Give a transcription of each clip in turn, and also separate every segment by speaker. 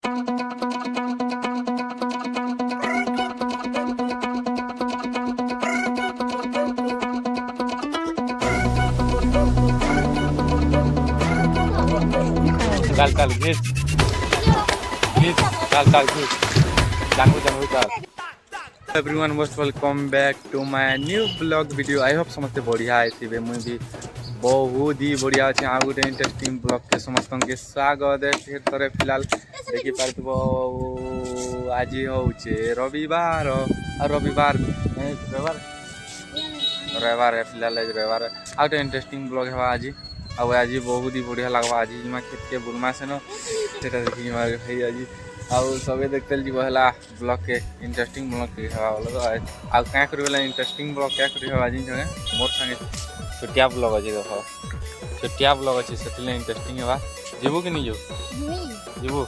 Speaker 1: चल चल घिस घिस चल चल घिस जानू जानू चल everyone most welcome back to my new blog video. I hope समस्ते बढ़िया आए मुझे भी बहुत ही बढ़िया अच्छे आ गोटे इंटरेस्टिंग ब्लॉग के समस्त के स्वागत है। फिर थोड़े फिलहाल देखी पार्थ आज हूँ रविवार रविवार रविवार रविवार है फिलहाल रविवार आ गोटे इंटरेस्टिंग ब्लॉग है आज आज बहुत ही बढ़िया लगवा आज जिमा खेत के बुरमा सेन से देखी भाई आज आउ सबे देखते जीव है ब्लॉग के इंटरेस्टिंग ब्लॉग के आउ क्या कर इंटरेस्टिंग ब्लॉग क्या कर आज जगह मोर संगे छोटिया ब्लॉग अच्छे देख छोटिया ब्लॉग अच्छे से इंटरेस्टिंग है जीवु कि नहीं जीवु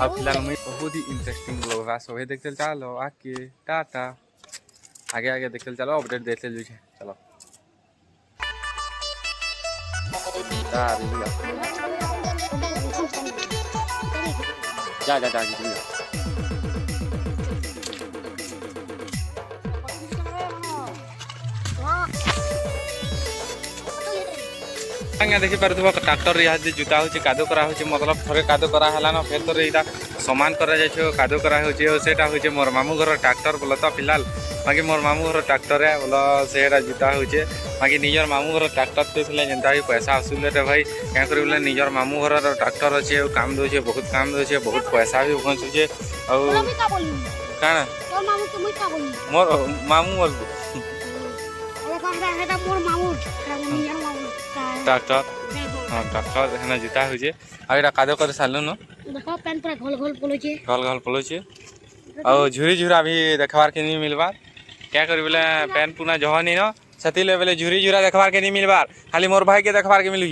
Speaker 1: आ फिलहाल मुझे बहुत ही इंटरेस्टिंग ब्लॉग है सब देखते चलो आके टाटा आगे आगे देखते चलो अपडेट देखते चलो जा जा जा देखी पार्थ ट्राक्टर यहाँ जुता हो कादो करा मतलब थोड़े कादो करा है फिर तो यहाँ सामान करा कादो करा से मोर मामू घर ट्राक्टर बोल तो फिलहाल बाकी मोर मामू घर ट्राक्टर है बोल से जुता हो बाकी निजर मामू घर ट्राक्टर तो जेनता भी पैसा आसूल रे भाई क्या कर निजर मामू घर ट्राक्टर अच्छे काम दे बहुत काम दे बहुत पैसा भी पहुँचे कण मोर मामू ट्राक्टर हाँ ट्राक्टर है जुता हो आगे कादो कर सारू न घल घल पलोचे और झुरी झुरा भी देखबार के नहीं मिलबार क्या कर पैन पुना जह नहीं न से बेले झुरी झुरा देखबार के नहीं मिलबार खाली मोर भाई के देखबार के मिलू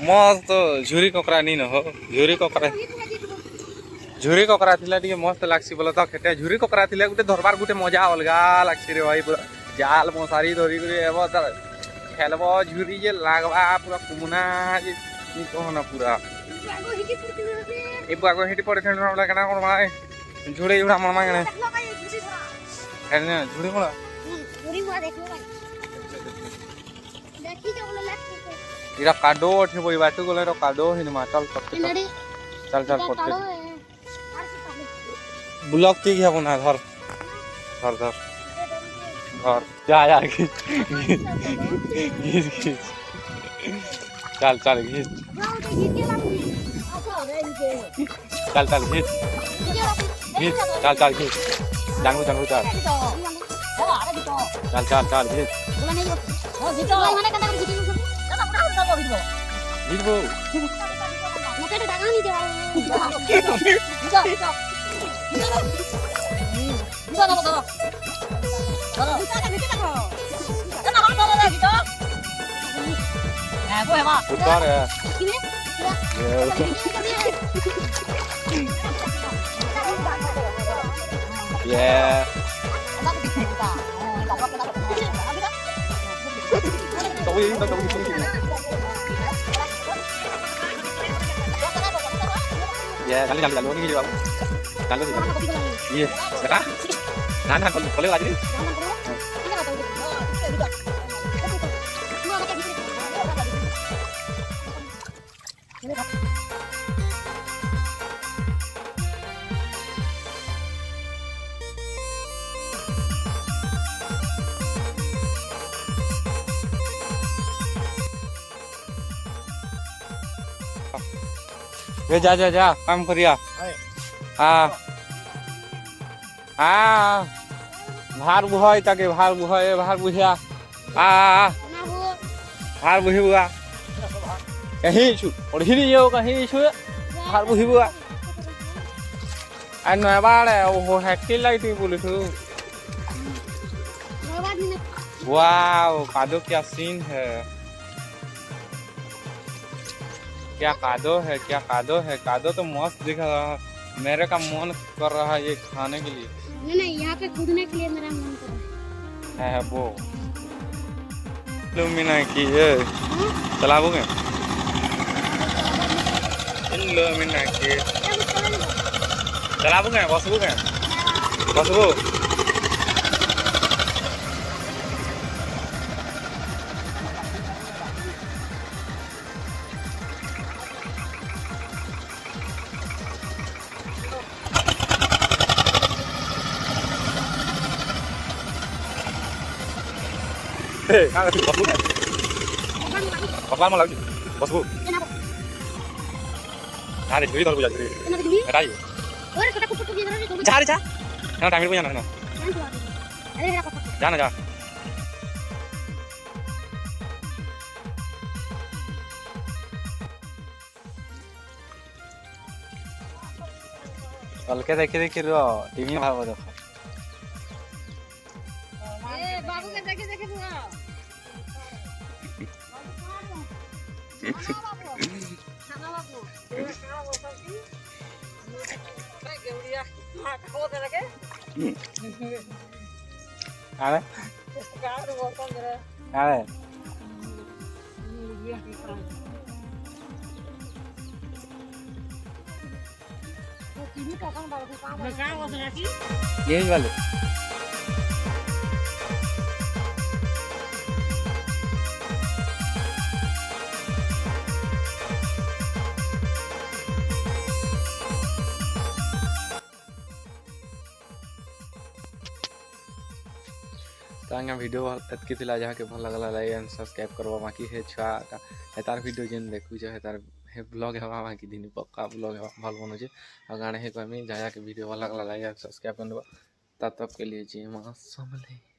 Speaker 1: मस्त झुरी ककरा नहीं न हो झुरी ककरा टे मस्त लागसी बोल तो खेते झुरी ककरा गोटे धरबार गोटे मजा अलगा लागसी रे भाई पूरा जाल मशारी धरिक खेलब झुरी जे लागवा पूरा कुमुना कहना पूरा आग हिटी पड़े झुड़ी उड़ा मरमा झुड़ी मुड़ा इरा कादो उठे बोई बाटू गले कादो हिनमा चल चल चल पड़ते ब्लॉक ठीक है ना धर धर धर धर जा जा चल चल घिस चल चल घिस घिस चल चल घिस जानू जानू चल चल चल चल घिस kali kali lalu ini juga lalu iya sekarang nah boleh lagi जा जा जा काम करिया भार बुहाई ताके भार बुझिया भार बुझी बुआ कहीं छु पढ़ी नहीं हो कहीं छु भार बुझी बुआ आई नया बार है वो हैक्टिल लाइट बोले तू वाओ कादो क्या सीन है क्या कादो है क्या कादो है कादो तो मस्त दिख रहा है मेरे का मन कर रहा है ये खाने के लिए
Speaker 2: नहीं यहाँ पे कूदने के लिए मेरा मन कर रहा
Speaker 1: है वो लुमिना की है चलाओगे लुमिना की चलाओगे बसबोगे बसबो Papa mau lagi, bosku. Cari dulu kalau cari. Cari. Cari cah. Nah, kami punya mana? Jangan jangan. Kalau kita kira TV nya apa tuh?
Speaker 2: बाबू के देखे देखे पूरा खाना बाबू खाना बोतल की मैं गेवड़िया खो दे लगे
Speaker 1: अरे
Speaker 2: कार बोतल दे
Speaker 1: अरे
Speaker 2: ini kakang baru kakang bosan lagi
Speaker 1: ये वाले तांगा वीडियो तत्की थिला जहाँ के भल लगला लाइक एंड सब्सक्राइब करवा बाकी है छुआ है तार वीडियो जेन देखु जे है तार है ब्लॉग है बाकी दिन पक्का ब्लॉग है भल बनो जे और गाने है कमी जहाँ के वीडियो भल लगला लाइक एंड सब्सक्राइब करवा तब तक के लिए जी मां समले।